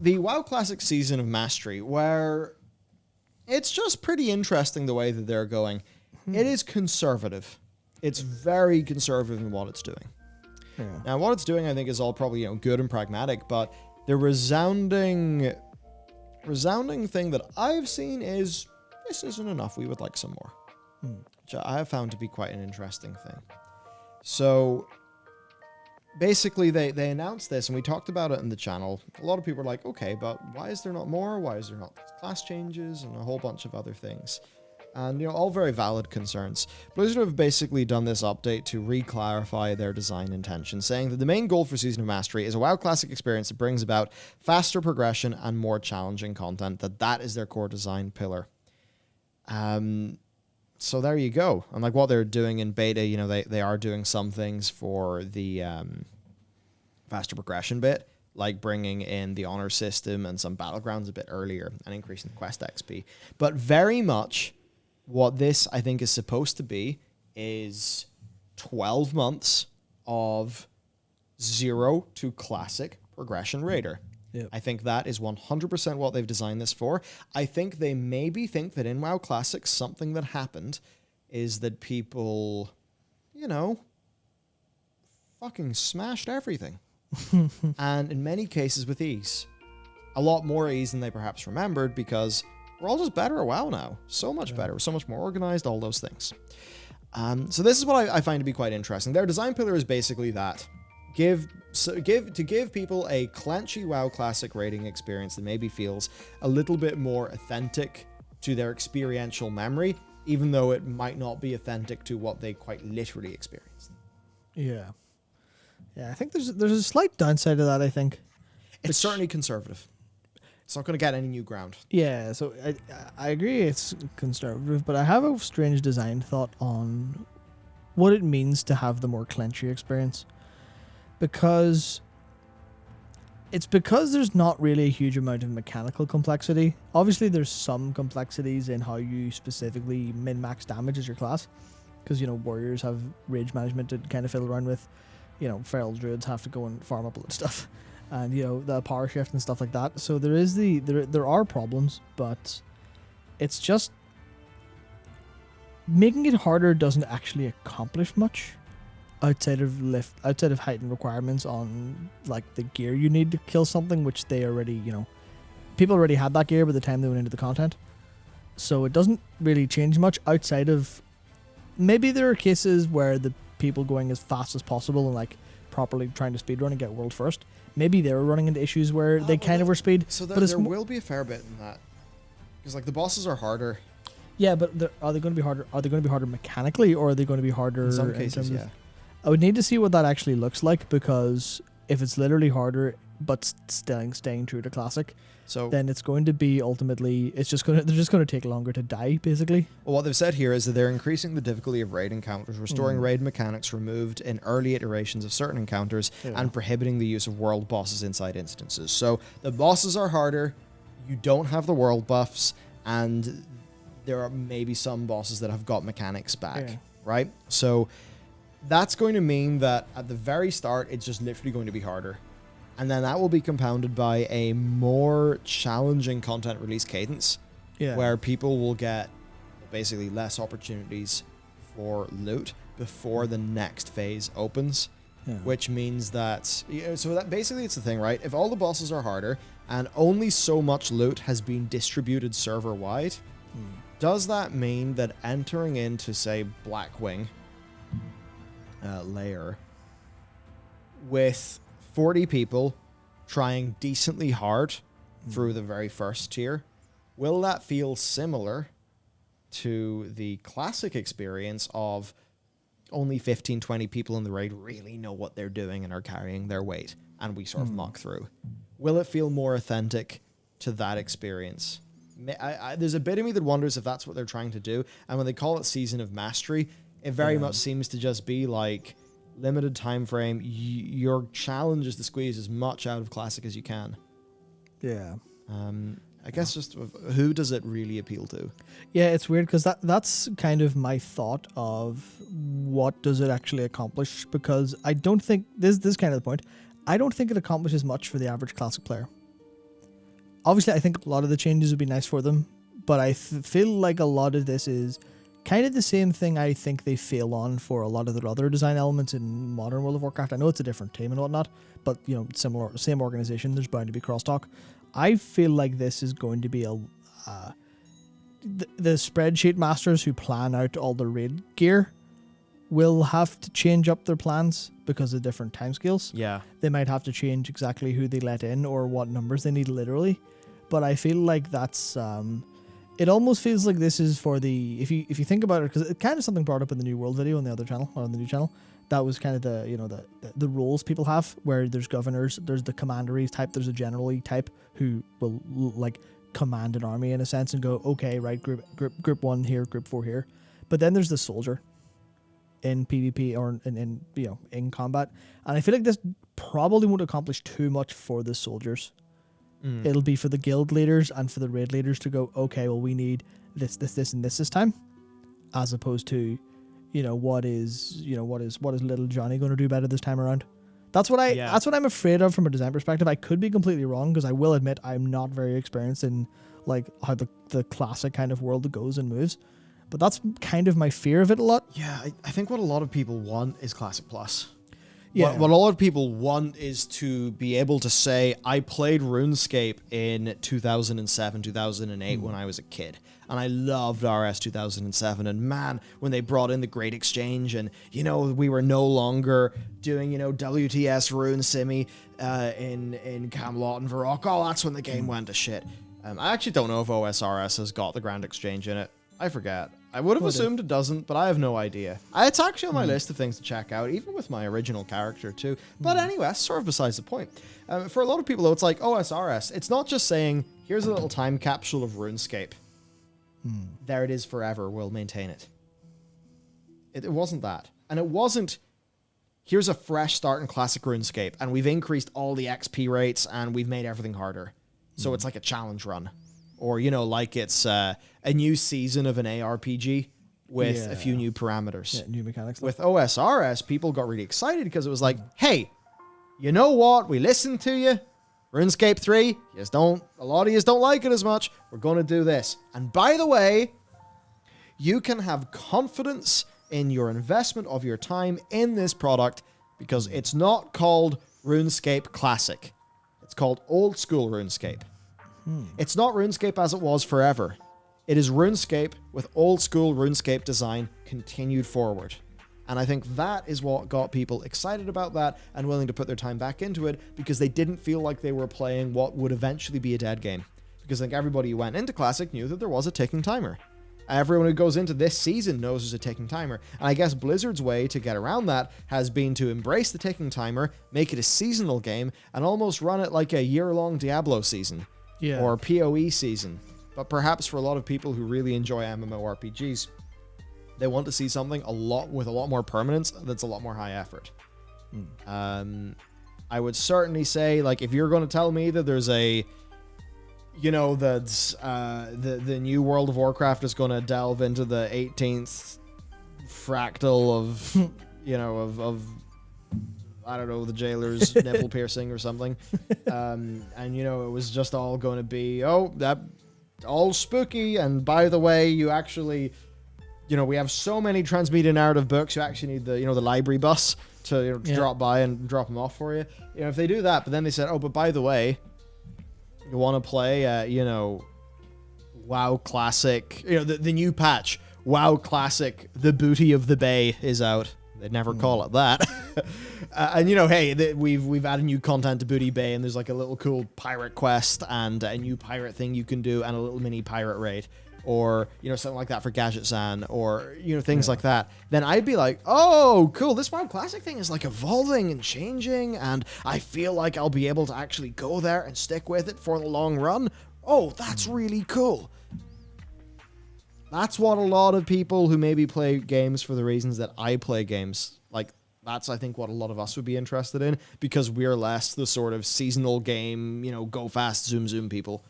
the WoW Classic Season of Mastery, where it's just pretty interesting the way that they're going. It is conservative. It's very conservative in what it's doing. Yeah. Now, what it's doing, I think, is all probably good and pragmatic, but the resounding thing that I've seen is this isn't enough. We would like some more, which I have found to be quite an interesting thing. So basically, they announced this, and we talked about it in the channel. A lot of people are like, okay, but why is there not more? Why is there not class changes and a whole bunch of other things? And, all very valid concerns. Blizzard have basically done this update to re-clarify their design intention, saying that the main goal for Season of Mastery is a WoW Classic experience that brings about faster progression and more challenging content, that is their core design pillar. So there you go. And like what they're doing in beta, they are doing some things for the faster progression bit, like bringing in the honor system and some battlegrounds a bit earlier and increasing the quest XP. But very much what this, I think, is supposed to be is 12 months of 0 to classic progression raider. Yep. I think that is 100% what they've designed this for. I think they maybe think that in WoW Classic, something that happened is that people, fucking smashed everything. And in many cases with ease. A lot more ease than they perhaps remembered, because we're all just better at WoW now. So much better. We're so much more organized, all those things. So this is what I find to be quite interesting. Their design pillar is basically that. Give people a clenchy WoW Classic raiding experience that maybe feels a little bit more authentic to their experiential memory, even though it might not be authentic to what they quite literally experienced. Yeah. Yeah, I think there's a slight downside to that, I think. It's certainly conservative. It's not going to get any new ground. Yeah, so I agree it's conservative, but I have a strange design thought on what it means to have the more clenchy experience. Because there's not really a huge amount of mechanical complexity. Obviously, there's some complexities in how you specifically min-max damage as your class. Because, warriors have rage management to kind of fiddle around with. Feral druids have to go and farm up a lot of stuff. And, the power shift and stuff like that. So there are problems, but it's just making it harder doesn't actually accomplish much outside of heightened requirements on like the gear you need to kill something, which they already, people already had that gear by the time they went into the content. So it doesn't really change much outside of maybe there are cases where the people going as fast as possible and like properly trying to speedrun and get world first. Maybe they were running into issues where they kind of were speed. So but there will be a fair bit in that. Because like the bosses are harder. Yeah, but are they going to be harder? Are they going to be harder mechanically, or are they going to be harder In some cases, yeah. I would need to see what that actually looks like, because if it's literally harder but staying true to classic, So then it's going to be ultimately they're just going to take longer to die, basically. well, what they've said here is that they're increasing the difficulty of raid encounters, restoring raid mechanics removed in early iterations of certain encounters, and prohibiting the use of world bosses inside instances. So the bosses are harder, you don't have the world buffs, and there are maybe some bosses that have got mechanics back, right? So that's going to mean that at the very start, it's just literally going to be harder. And then that will be compounded by a more challenging content release cadence, where people will get basically less opportunities for loot before the next phase opens, which means that, so that basically it's the thing, right? If all the bosses are harder and only so much loot has been distributed server-wide, does that mean that entering into, say, Blackwing layer with 40 people trying decently hard through the very first tier, will that feel similar to the classic experience of only 15, 20 people in the raid really know what they're doing and are carrying their weight, and we sort of muck through? Will it feel more authentic to that experience? There's a bit of me that wonders if that's what they're trying to do, and when they call it Season of Mastery, it very much seems to just be like limited time frame. Your challenge is to squeeze as much out of classic as you can. Yeah. I guess just who does it really appeal to? Yeah, it's weird because that's kind of my thought of what does it actually accomplish, because I don't think this is kind of the point. I don't think it accomplishes much for the average classic player. obviously I think a lot of the changes would be nice for them, but I feel like a lot of this is kind of the same thing I think they fail on for a lot of the other design elements in modern World of Warcraft. I know it's a different team and whatnot, but same organization, there's bound to be crosstalk. I feel like this is going to be the spreadsheet masters who plan out all the raid gear will have to change up their plans because of different timescales. Yeah. They might have to change exactly who they let in or what numbers they need literally. But I feel like that's it almost feels like this is for the if you think about it, because it kind of something brought up in the New World video on the other channel or on the new channel. That was kind of the roles people have, where there's governors, there's the commandery type, there's a generally type who will like command an army in a sense and go, okay, right, group 1 here, group 4 here. But then there's the soldier in PvP or in combat, and I feel like this probably won't accomplish too much for the soldiers. It'll be for the guild leaders and for the raid leaders to go, okay, well, we need this and this time, as opposed to what is little Johnny going to do better this time around. That's what I'm afraid of from a design perspective. I could be completely wrong, because I will admit I'm not very experienced in like how the classic kind of world goes and moves. But that's kind of my fear of it a lot. Yeah, I think what a lot of people want is Classic Plus. Yeah. What a lot of people want is to be able to say, I played RuneScape in 2007, 2008 when I was a kid. And I loved RS 2007. And man, when they brought in the Great Exchange and, we were no longer doing, WTS Rune Simi in Camelot and Varrock, that's when the game went to shit. I actually don't know if OSRS has got the Grand Exchange in it. I forget. I would have assumed it doesn't, but I have no idea. It's actually on my list of things to check out, even with my original character too. But anyway, that's sort of besides the point. For a lot of people, though, it's like OSRS. It's not just saying, here's a little time capsule of RuneScape. There it is forever. We'll maintain it. It wasn't that. And it wasn't, here's a fresh start in classic RuneScape, and we've increased all the XP rates, and we've made everything harder. So it's like a challenge run. Or, like it's a new season of an ARPG with a few new parameters. Yeah, new mechanics. With OSRS, people got really excited because it was like, hey, you know what? We listened to you. RuneScape 3, a lot of you don't like it as much. We're going to do this. And by the way, you can have confidence in your investment of your time in this product, because it's not called RuneScape Classic. It's called Old School RuneScape. It's not RuneScape as it was forever. It is RuneScape with old school RuneScape design continued forward. And I think that is what got people excited about that and willing to put their time back into it, because they didn't feel like they were playing what would eventually be a dead game. Because I think everybody who went into Classic knew that there was a ticking timer. Everyone who goes into this season knows there's a ticking timer. And I guess Blizzard's way to get around that has been to embrace the ticking timer, make it a seasonal game, and almost run it like a year-long Diablo season. Yeah. Or PoE season. But perhaps for a lot of people who really enjoy MMORPGs, they want to see something with a lot more permanence that's a lot more high effort. I would certainly say, like, if you're going to tell me that there's the new World of Warcraft is going to delve into the 18th fractal of I don't know, the jailer's nipple piercing or something. And, it was just all going to be, that all spooky. And by the way, you actually, we have so many transmedia narrative books, you actually need the library bus to drop by and drop them off for you. If they do that, but then they said, but by the way, you want to play, WoW Classic, the new patch, WoW Classic, the Booty of the Bay is out. They'd never call it that. And hey, we've added new content to Booty Bay, and there's like a little cool pirate quest and a new pirate thing you can do, and a little mini pirate raid, or something like that for Gadget Zan, or things like that. Then I'd be like, oh, cool, this WoW Classic thing is like evolving and changing, and I feel like I'll be able to actually go there and stick with it for the long run. Oh, that's really cool. That's what a lot of people who maybe play games for the reasons that I play games, like, that's, I think, what a lot of us would be interested in, because we're less the sort of seasonal game, go fast, zoom people.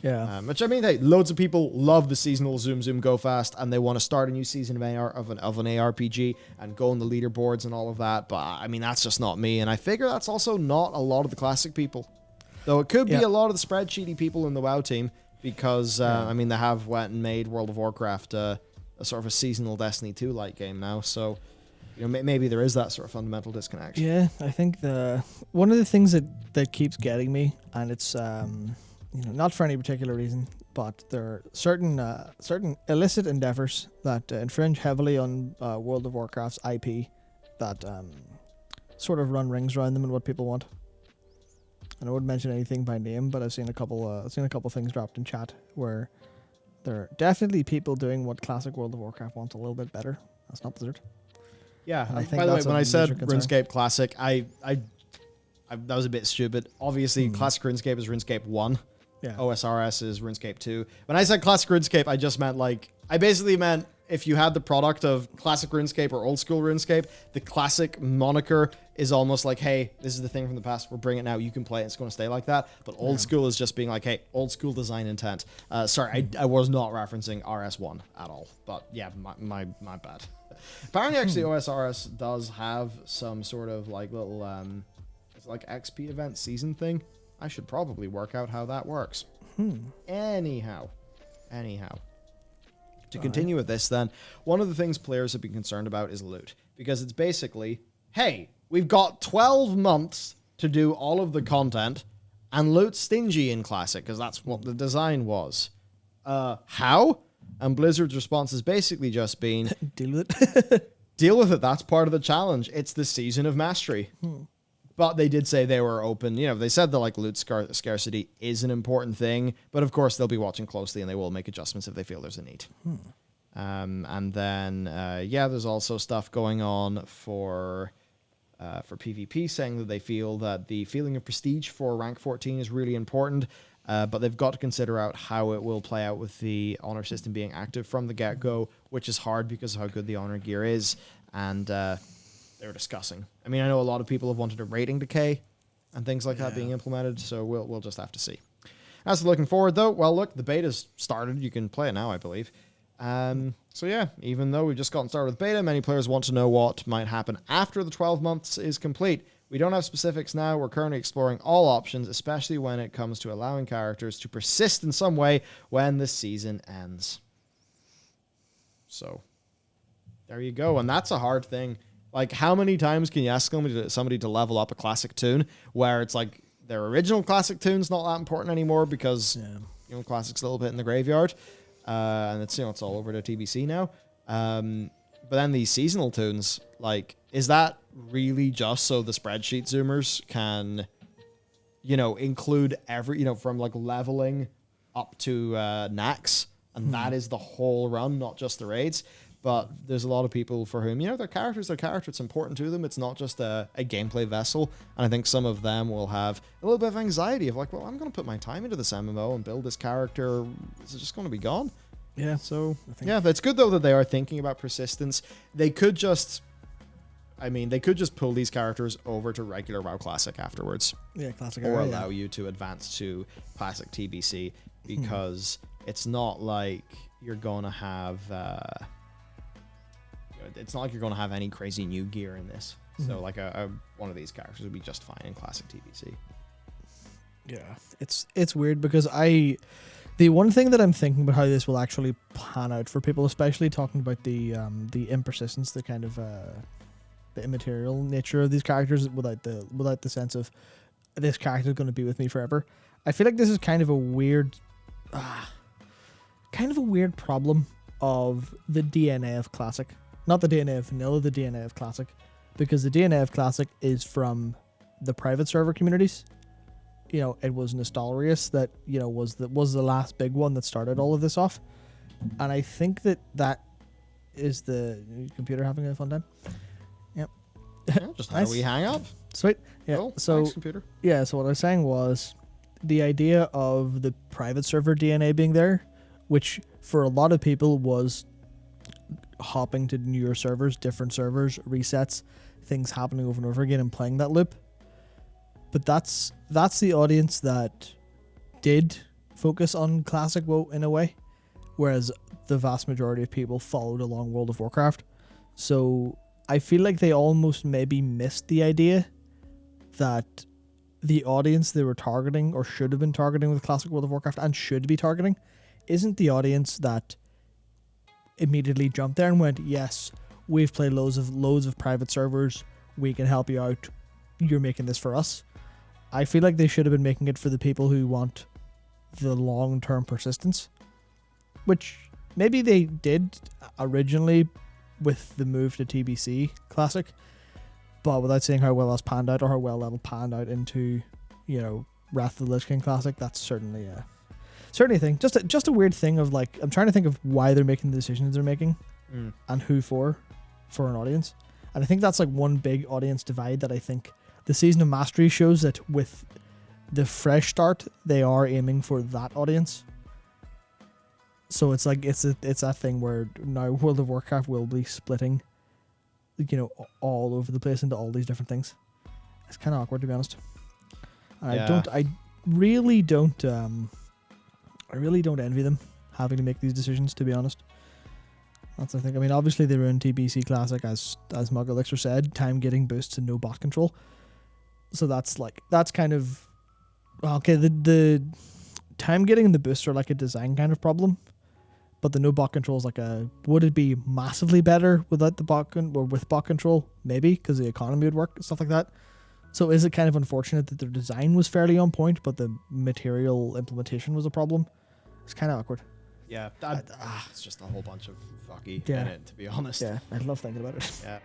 Yeah. Which, I mean, hey, loads of people love the seasonal zoom, go fast, and they want to start a new season of an ARPG and go on the leaderboards and all of that, but, I mean, that's just not me, and I figure that's also not a lot of the classic people. Though it could be Yeah. a lot of the spreadsheety people in the WoW team because, I mean, they have went and made World of Warcraft a sort of a seasonal Destiny 2 like game now. So, you know, maybe there is that sort of fundamental disconnection. Yeah, I think one of the things that keeps getting me, and it's not for any particular reason, but there are certain illicit endeavors that infringe heavily on World of Warcraft's IP that sort of run rings around them and what people want. And I wouldn't mention anything by name, but I've seen a couple things dropped in chat where there are definitely people doing what classic World of Warcraft wants a little bit better. That's not Blizzard. Yeah, And I think by the way, that's when a I said major concern. RuneScape Classic, I that was a bit stupid. Obviously, Classic RuneScape is RuneScape 1. Yeah. OSRS is RuneScape 2. When I said Classic RuneScape, I just meant I basically meant if you had the product of Classic RuneScape or Old School RuneScape, the Classic moniker is almost like, hey, this is the thing from the past. We're bringing it now. You can play it. It's going to stay like that. But Old School is just being like, hey, Old School design intent. Sorry, I was not referencing RS1 at all. But yeah, my bad. Apparently, actually, OSRS does have some sort of little it's like XP event season thing. I should probably work out how that works. Anyhow. To continue with this then, one of the things players have been concerned about is loot. Because it's basically, hey, we've got 12 months to do all of the content, and loot's stingy in Classic, because that's what the design was. How? And Blizzard's response has basically just been, Deal with it. deal with it, that's part of the challenge. It's the season of mastery. But they did say they were open. You know, they said that loot scarcity is an important thing, but of course they'll be watching closely and they will make adjustments if they feel there's a need. And then, there's also stuff going on for PvP, saying that they feel that the feeling of prestige for rank 14 is really important, but they've got to consider out how it will play out with the honor system being active from the get-go, which is hard because of how good the honor gear is. And they're discussing. I mean, I know a lot of people have wanted a rating decay and things like that being implemented, so we'll just have to see. As for looking forward, though, well, look, the beta's started. You can play it now, I believe. So yeah, even though we've just gotten started with beta, many players want to know what might happen after the 12 months is complete. We don't have specifics now. We're currently exploring all options, especially when it comes to allowing characters to persist in some way when the season ends. So there you go. And that's a hard thing. Like, how many times can you ask somebody to level up a classic tune where it's like their original classic tune's not that important anymore because classic's a little bit in the graveyard, and it's it's all over to TBC now. But then these seasonal tunes, is that really just so the spreadsheet zoomers can include every from leveling up to Nax, and that is the whole run, not just the raids? But there's a lot of people for whom, their character. It's important to them. It's not just a gameplay vessel. And I think some of them will have a little bit of anxiety of well, I'm going to put my time into this MMO and build this character. Is it just going to be gone? Yeah. So, it's good, though, that they are thinking about persistence. They could just pull these characters over to regular WoW Classic afterwards. Yeah, Classic. Or allow you to advance to Classic TBC, because it's not like you're going to have... it's not like you're going to have any crazy new gear in this. So one of these characters would be just fine in Classic TBC. Yeah, it's weird because the one thing that I'm thinking about how this will actually pan out for people, especially talking about the impersistence, the kind of the immaterial nature of these characters without the sense of this character is going to be with me forever. I feel like this is kind of a weird problem of the DNA of Classic. Not the DNA of Vanilla, the DNA of Classic. Because the DNA of Classic is from the private server communities. It was Nostalrius that, was the last big one that started all of this off. And I think that is the computer having a fun time. Yep. Just how we hang up. Sweet. Yeah. Cool. So, thanks, computer. Yeah, so what I was saying was the idea of the private server DNA being there, which for a lot of people was hopping to newer servers, different servers, resets, things happening over and over again and playing that loop. But that's the audience that did focus on Classic WoW in a way, whereas the vast majority of people followed along World of Warcraft. So I feel like they almost maybe missed the idea that the audience they were targeting or should have been targeting with Classic World of Warcraft and should be targeting isn't the audience that immediately jumped there and went, yes, we've played loads of private servers, we can help you out, you're making this for us. I feel like they should have been making it for the people who want the long-term persistence, which maybe they did originally with the move to TBC Classic, but without saying how well that's panned out or how well that'll pan out into, Wrath of the Lich King Classic, that's certainly a thing. Just a weird thing of like, I'm trying to think of why they're making the decisions they're making and who for an audience. And I think that's like one big audience divide that I think the Season of Mastery shows that with the fresh start, they are aiming for that audience. So it's like, it's that thing where now World of Warcraft will be splitting, all over the place into all these different things. It's kind of awkward, to be honest. Yeah. I really don't envy them having to make these decisions, to be honest. That's the thing. I mean, obviously they ruined TBC Classic, as Mug Elixir said, time getting boosts and no bot control. So that's kind of okay. The time getting the boosts are like a design kind of problem, but the no bot control is like would it be massively better without the bot or with bot control? Maybe, because the economy would work, stuff like that. So is it kind of unfortunate that their design was fairly on point, but the material implementation was a problem? It's kind of awkward. Yeah, it's just a whole bunch of fucky Yeah. in it, to be honest. Yeah, I love thinking about it. Yeah.